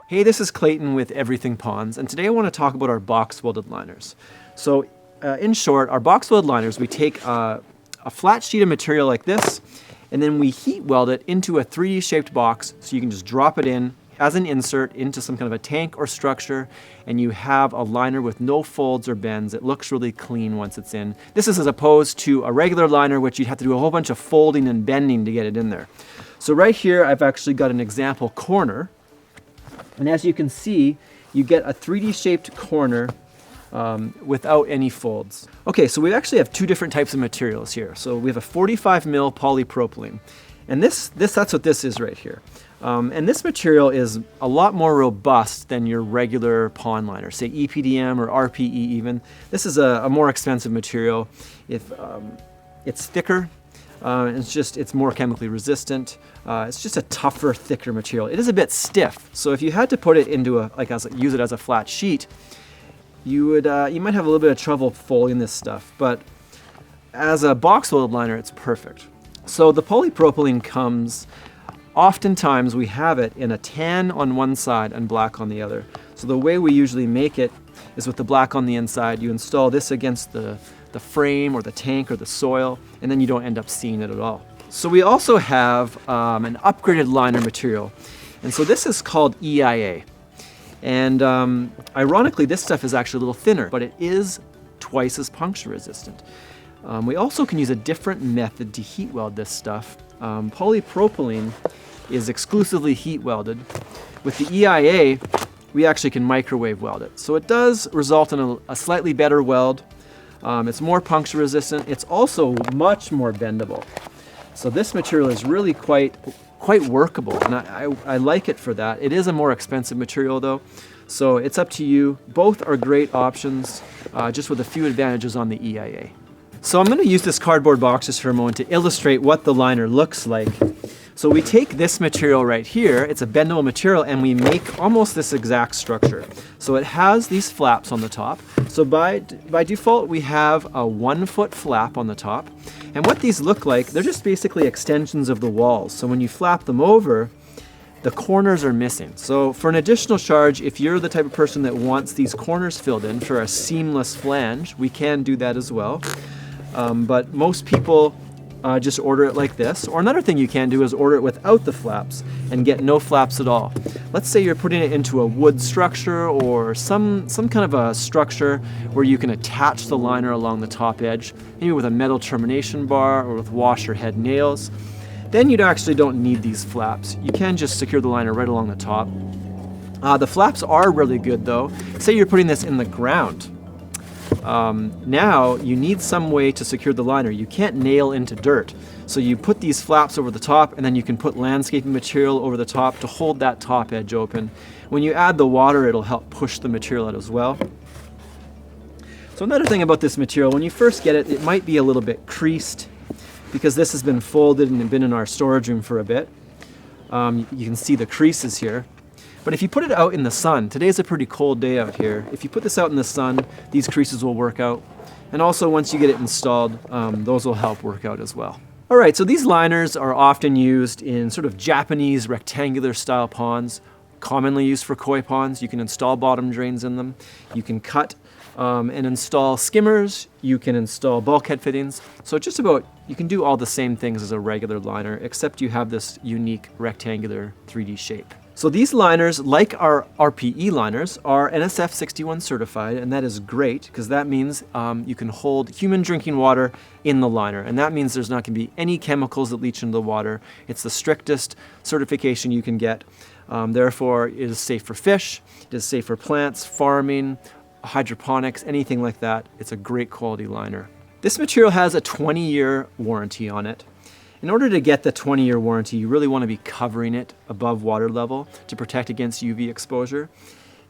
Hey, this is Clayton with Everything Ponds, and today I want to talk about our box-welded liners. So, in short, our box-welded liners, we take a flat sheet of material like this, and then we heat weld it into a 3D shaped box, so you can just drop it in as an insert into some kind of a tank or structure, and you have a liner with no folds or bends. It looks really clean once it's in. This is as opposed to a regular liner, which you'd have to do a whole bunch of folding and bending to get it in there. So right here, I've actually got an example corner. And as you can see, you get a 3D shaped corner without any folds. Okay, so we actually have two different types of materials here. So we have a 45 mil polypropylene. And that's what this is right here. And this material is a lot more robust than your regular pond liner, say EPDM or RPE even. This is a more expensive material. It's thicker. It's more chemically resistant. It's just a tougher, thicker material. It is a bit stiff, so if you had to put it into use it as a flat sheet, you might have a little bit of trouble folding this stuff. But as a box-welded liner, it's perfect. So the polypropylene comes, oftentimes we have it in a tan on one side and black on the other. So the way we usually make it is with the black on the inside. You install this against the frame or the tank or the soil, and then you don't end up seeing it at all. So we also have an upgraded liner material, and so this is called EIA. And ironically, this stuff is actually a little thinner, but it is twice as puncture resistant. We also can use a different method to heat weld this stuff. Polypropylene is exclusively heat welded. With the EIA, we actually can microwave weld it. So it does result in a slightly better weld. It's more puncture resistant. It's also much more bendable. So this material is really quite workable, and I like it for that. It is a more expensive material though, so it's up to you. Both are great options, just with a few advantages on the EIA. So I'm going to use this cardboard box just for a moment to illustrate what the liner looks like. So we take this material right here, it's a bendable material, and we make almost this exact structure. So it has these flaps on the top. So by default, we have a 1 foot flap on the top. And what these look like, they're just basically extensions of the walls. So when you flap them over, the corners are missing. So for an additional charge, if you're the type of person that wants these corners filled in for a seamless flange, we can do that as well. But most people just order it like this. Or another thing you can do is order it without the flaps and get no flaps at all. Let's say you're putting it into a wood structure or some kind of a structure where you can attach the liner along the top edge, maybe with a metal termination bar or with washer head nails. Then you actually don't need these flaps. You can just secure the liner right along the top. The flaps are really good though. Say you're putting this in the ground. Now you need some way to secure the liner. You can't nail into dirt. So you put these flaps over the top, and then you can put landscaping material over the top to hold that top edge open. When you add the water, it'll help push the material out as well. So another thing about this material, when you first get it, it might be a little bit creased because this has been folded and been in our storage room for a bit. You can see the creases here. But if you put it out in the sun, today's a pretty cold day out here. If you put this out in the sun, these creases will work out. And also once you get it installed, those will help work out as well. All right, so these liners are often used in sort of Japanese rectangular style ponds, commonly used for koi ponds. You can install bottom drains in them. You can cut and install skimmers. You can install bulkhead fittings. So just about, you can do all the same things as a regular liner, except you have this unique rectangular 3D shape. So these liners, like our RPE liners, are NSF 61 certified, and that is great because that means you can hold human drinking water in the liner, and that means there's not going to be any chemicals that leach into the water. It's the strictest certification you can get. Therefore, it is safe for fish, it is safe for plants, farming, hydroponics, anything like that. It's a great quality liner. This material has a 20-year warranty on it. In order to get the 20-year warranty, you really want to be covering it above water level to protect against UV exposure.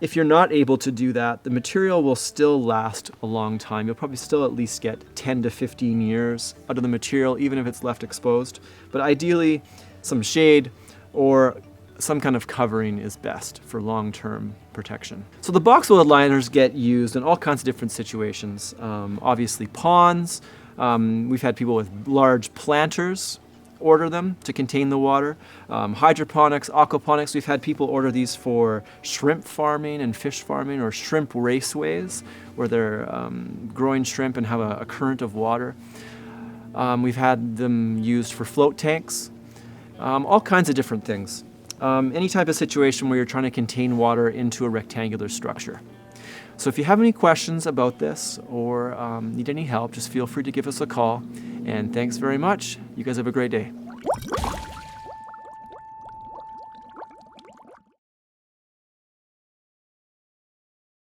If you're not able to do that, the material will still last a long time. You'll probably still at least get 10 to 15 years out of the material, even if it's left exposed. But ideally, some shade or some kind of covering is best for long-term protection. So the box-welded liners get used in all kinds of different situations. Obviously ponds. We've had people with large planters order them to contain the water. Hydroponics, aquaponics, we've had people order these for shrimp farming and fish farming, or shrimp raceways, where they're growing shrimp and have a current of water. We've had them used for float tanks, all kinds of different things. Any type of situation where you're trying to contain water into a rectangular structure. So if you have any questions about this or need any help, just feel free to give us a call. And thanks very much. You guys have a great day.